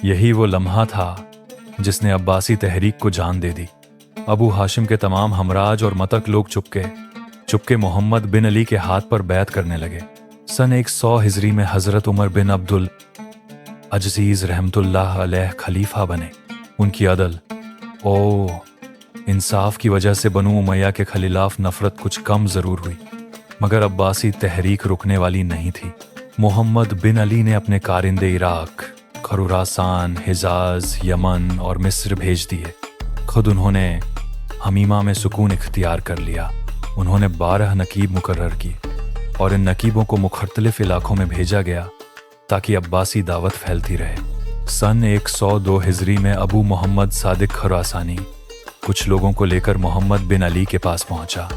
यही वो लम्हा था जिसने अब्बासी तहरीक को जान दे दी। अबू हाशिम के तमाम हमराज और मतक लोग चुपके मोहम्मद बिन अली के हाथ पर बैत करने लगे। सन 100 हिजरी में हजरत उमर बिन अब्दुल अजीज रहमतुल्लाह अलैह खलीफा बने। उनकी अदल इंसाफ की वजह से बनु उमैया के खिलाफ नफरत कुछ कम जरूर हुई, मगर अब्बासी तहरीक रुकने वाली नहीं थी। मोहम्मद बिन अली ने अपने कारिंदे इराक, खुरासान, हिजाज, यमन और मिस्र भेज दिए। खुद उन्होंने हमीमा में सुकून इख्तियार कर लिया। उन्होंने 12 नकीब मुकर्रर किए और इन नकीबों को मुख्तलिफ इलाकों में भेजा गया ताकि अब्बासी दावत फैलती रहे। सन 102 हिजरी में अबू मोहम्मद सादिक खुरासानी कुछ लोगों को लेकर मोहम्मद बिन अली के पास पहुंचा।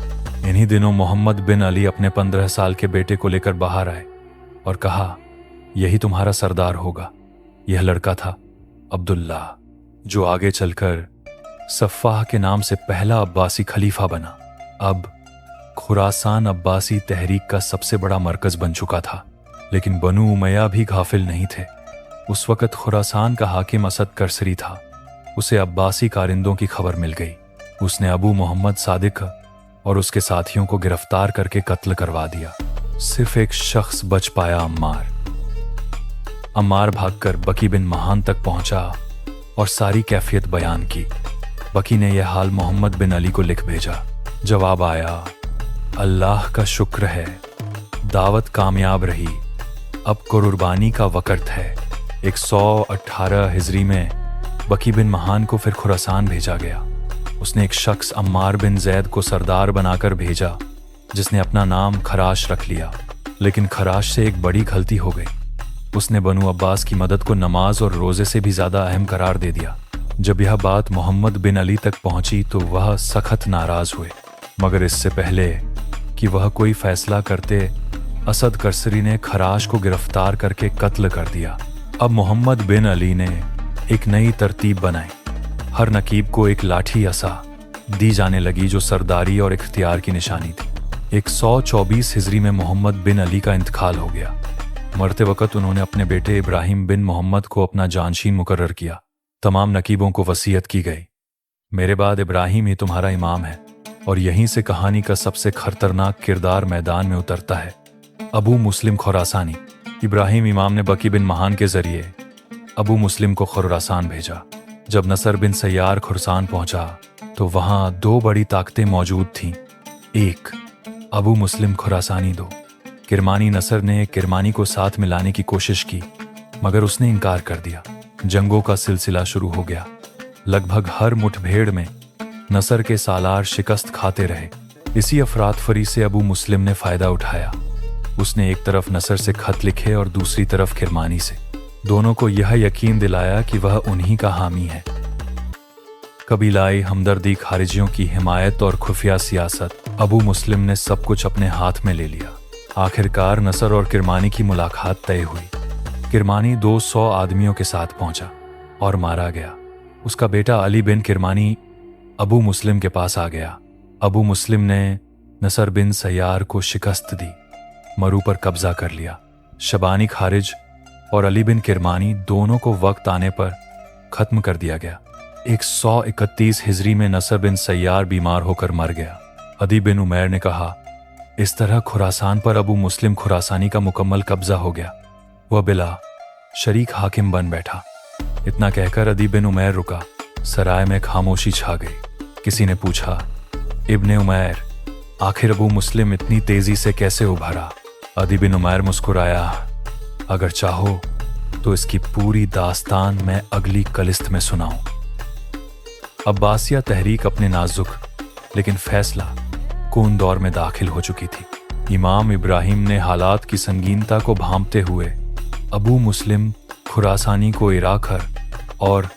इन्हीं दिनों मोहम्मद बिन अली अपने 15 साल के बेटे को लेकर बाहर आए और कहा, यही तुम्हारा सरदार होगा। यह लड़का था अब्दुल्ला, जो आगे चलकर सफ़ाह के नाम से पहला अब्बासी खलीफा बना। अब खुरासान अब्बासी तहरीक का सबसे बड़ा मरकज बन चुका था, लेकिन बनु उमैया भी गाफिल नहीं थे। उस वक़्त खुरासान का हाकिम असद करसरी था। उसे अब्बासी कारिंदों की खबर मिल गई। उसने अबू मोहम्मद सादिक और उसके साथियों को गिरफ्तार करके कत्ल करवा दिया। सिर्फ एक शख्स बच पाया, अम्मार भागकर बकी बिन महान तक पहुंचा और सारी कैफियत बयान की। बकी ने यह हाल मोहम्मद बिन अली को लिख भेजा। जवाब आया, अल्लाह का शुक्र है, दावत कामयाब रही। अब कुर्बानी का वक़्त है। 118 हिजरी में बकी बिन महान को फिर खुरासान भेजा गया। उसने एक शख्स अम्मार बिन जैद को सरदार बनाकर भेजा, जिसने अपना नाम खराश रख लिया। लेकिन खराश से एक बड़ी गलती हो गई। उसने बनु अब्बास की मदद को नमाज और रोज़े से भी ज़्यादा अहम करार दे दिया। जब यह बात मोहम्मद बिन अली तक पहुंची तो वह सख्त नाराज हुए, मगर इससे पहले कि वह कोई फैसला करते, असद करसरी ने खराश को गिरफ्तार करके कत्ल कर दिया। अब मोहम्मद बिन अली ने एक नई तरतीब बनाई। हर नकीब को एक लाठी असा दी जाने लगी, जो सरदारी और इख्तियार की निशानी थी। 124 हिजरी में मोहम्मद बिन अली का इंतकाल हो गया। मरते वक्त उन्होंने अपने बेटे इब्राहिम बिन मोहम्मद को अपना जानशीन मुकर्रर किया। तमाम नकीबों को वसीयत की गई, मेरे बाद इब्राहिम ही तुम्हारा इमाम है। और यहीं से कहानी का सबसे खतरनाक किरदार मैदान में उतरता है, अबू मुस्लिम खुरासानी। इब्राहिम इमाम ने बकी बिन महान के जरिए अबू मुस्लिम को खुरासान भेजा। जब नसर बिन सैयार खुरासान पहुंचा तो वहां 2 बड़ी ताकतें मौजूद थीं। एक, अबू मुस्लिम खुरासानी। 2, किरमानी। नसर ने किरमानी को साथ मिलाने की कोशिश की, मगर उसने इनकार कर दिया। जंगों का सिलसिला शुरू हो गया। लगभग हर मुठभेड़ में नसर के सालार शिकस्त खाते रहे। इसी अफरातफरी से अबू मुस्लिम ने फायदा उठाया। उसने एक तरफ नसर से खत लिखे और दूसरी तरफ किरमानी से। दोनों को यह यकीन दिलाया कि वह उन्हीं का हामी है। कबीलाई हमदर्दी, खारिजियों की हिमायत और खुफिया सियासत, अबू मुस्लिम ने सब कुछ अपने हाथ में ले लिया। आखिरकार नसर और किरमानी की मुलाकात तय हुई। किरमानी 200 आदमियों के साथ पहुंचा और मारा गया। उसका बेटा अली बिन किरमानी अबू मुस्लिम के पास आ गया। अबू मुस्लिम ने नसर बिन सैयार को शिकस्त दी, मरू पर कब्जा कर लिया। शबानी खारिज और अली बिन किरमानी दोनों को वक्त आने पर खत्म कर दिया गया। 131 हिजरी में नसर बिन सैयार बीमार होकर मर गया। अदी बिन उमैर ने कहा, इस तरह खुरासान पर अबू मुस्लिम खुरासानी का मुकम्मल कब्जा हो गया। वह बिला शरीक हाकिम बन बैठा। इतना कहकर अदी बिन उमैर रुका। सराय में खामोशी छा गई। किसी ने पूछा, इब्ने उमैर, आखिर अबू मुस्लिम इतनी तेजी से कैसे उभरा? अदी बिन उमैर मुस्कुराया, अगर चाहो तो इसकी पूरी दास्तान मैं अगली कलिस्त में सुनाऊं। अब्बासिया तहरीक अपने नाजुक लेकिन फैसला कून दौर में दाखिल हो चुकी थी। इमाम इब्राहिम ने हालात की संगीनता को भांपते हुए अबू मुस्लिम खुरासानी को इराकर और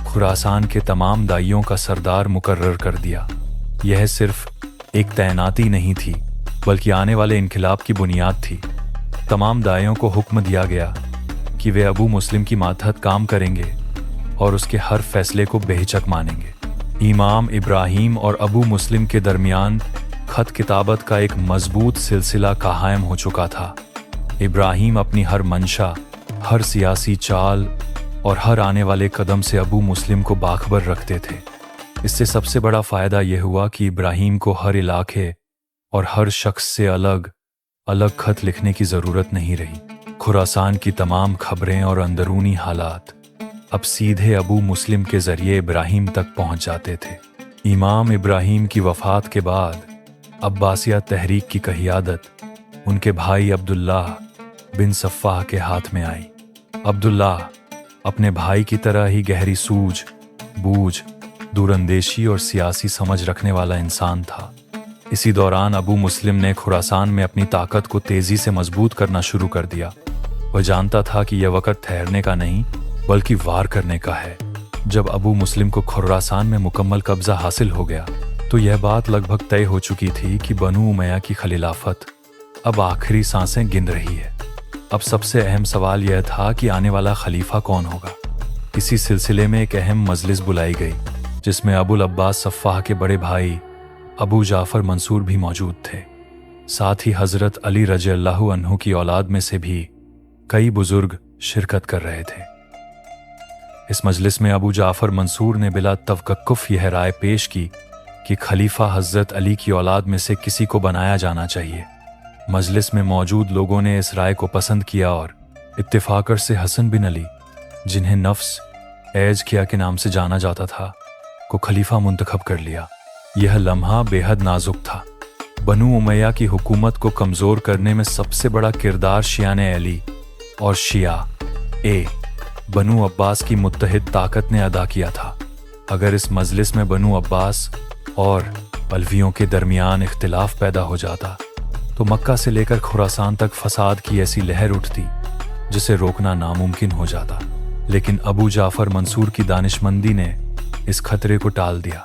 खुरासान के तमाम दाइयों का सरदार मुकर्रर कर दिया। यह सिर्फ एक तैनाती नहीं थी, बल्कि आने वाले इनकिलाब की बुनियाद थी। तमाम दाइयों को हुक्म दिया गया कि वे अबू मुस्लिम की मातहत काम करेंगे और उसके हर फैसले को बेहिचक मानेंगे। इमाम इब्राहिम और अबू मुस्लिम के दरमियान खत किताबत का एक मजबूत सिलसिला कायम हो चुका था। इब्राहिम अपनी हर मंशा, हर सियासी चाल और हर आने वाले कदम से अबू मुस्लिम को बाखबर रखते थे। इससे सबसे बड़ा फ़ायदा यह हुआ कि इब्राहिम को हर इलाके और हर शख्स से अलग अलग खत लिखने की ज़रूरत नहीं रही। खुरासान की तमाम खबरें और अंदरूनी हालात अब सीधे अबू मुस्लिम के ज़रिए इब्राहिम तक पहुंच जाते थे। इमाम इब्राहिम की वफ़ात के बाद अब्बासिया तहरीक की क़यादत उनके भाई अब्दुल्लाह बिन सफ़ाह के हाथ में आई। अब्दुल्लाह अपने भाई की तरह ही गहरी सूझ बूझ, दूरंदेशी और सियासी समझ रखने वाला इंसान था। इसी दौरान अबू मुस्लिम ने खुरासान में अपनी ताकत को तेज़ी से मजबूत करना शुरू कर दिया। वह जानता था कि यह वक़्त ठहरने का नहीं बल्कि वार करने का है। जब अबू मुस्लिम को खुरासान में मुकम्मल कब्जा हासिल हो गया तो यह बात लगभग तय हो चुकी थी कि बनु उमैया की खलीलाफत अब आखिरी सांसें गिन रही है। अब सबसे अहम सवाल यह था कि आने वाला खलीफा कौन होगा। इसी सिलसिले में एक अहम मजलिस बुलाई गई जिसमें अबुल अब्बास सफ़ाह के बड़े भाई अबू जाफ़र मंसूर भी मौजूद थे। साथ ही हज़रत अली रज़ियल्लाहु अन्हु की औलाद में से भी कई बुजुर्ग शिरकत कर रहे थे। इस मजलिस में अबू जाफ़र मंसूर ने बिला तवक्कुफ़ यह राय पेश की कि खलीफा हज़रत अली की औलाद में से किसी को बनाया जाना चाहिए। मजलिस में मौजूद लोगों ने इस राय को पसंद किया और इत्तेफ़ाक़ से हसन बिन अली, जिन्हें नफ्स एज किया के नाम से जाना जाता था, को खलीफा मुंतखब कर लिया। यह लम्हा बेहद नाजुक था। बनु उमैया की हुकूमत को कमज़ोर करने में सबसे बड़ा किरदार शियाने अली और शिया बनु अब्बास की मुत्तहिद ताकत ने अदा किया था। अगर इस मजलिस में बनु अब्बास और अलवियों के दरमियान इख्तिलाफ पैदा हो जाता तो मक्का से लेकर खुरासान तक फसाद की ऐसी लहर उठती जिसे रोकना नामुमकिन हो जाता। लेकिन अबू जाफ़र मंसूर की दानिशमंदी ने इस खतरे को टाल दिया।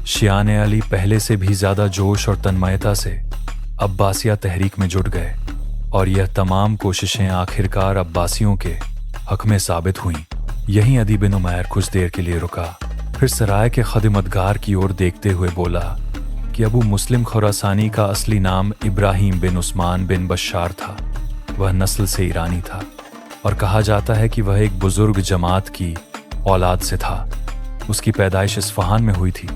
शियाने अली पहले से भी ज़्यादा जोश और तन्मयता से अब्बासिया तहरीक में जुट गए और यह तमाम कोशिशें आखिरकार अब्बासियों के हक में साबित हुईं। यहीं अदी बिन उमैर कुछ देर के लिए रुका, फिर सराय के खिदमतगार की ओर देखते हुए बोला कि अबू मुस्लिम खुरासानी का असली नाम इब्राहिम बिन उस्मान बिन बशार था। वह नस्ल से ईरानी था और कहा जाता है कि वह एक बुजुर्ग जमात की औलाद से था। उसकी पैदाइश इस्फहान में हुई थी,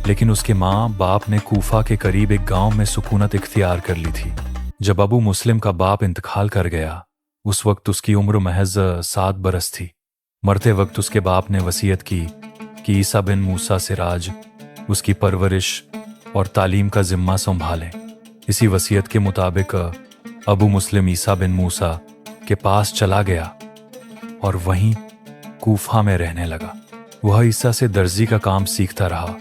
लेकिन उसके माँ बाप ने कूफा के करीब एक गांव में सुकूनत इख्तियार कर ली थी। जब अबू मुस्लिम का बाप इंतकाल कर गया उस वक्त उसकी उम्र महज 7 बरस थी। मरते वक्त उसके बाप ने वसीयत की कि ईसा बिन मूसा सिराज उसकी परवरिश और तालीम का जिम्मा संभालें। इसी वसीयत के मुताबिक अबू मुस्लिम ईसा बिन मूसा के पास चला गया और वहीं कूफा में रहने लगा। वह ईसा से दर्जी का काम सीखता रहा,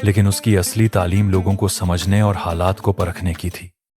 लेकिन उसकी असली तालीम लोगों को समझने और हालात को परखने की थी।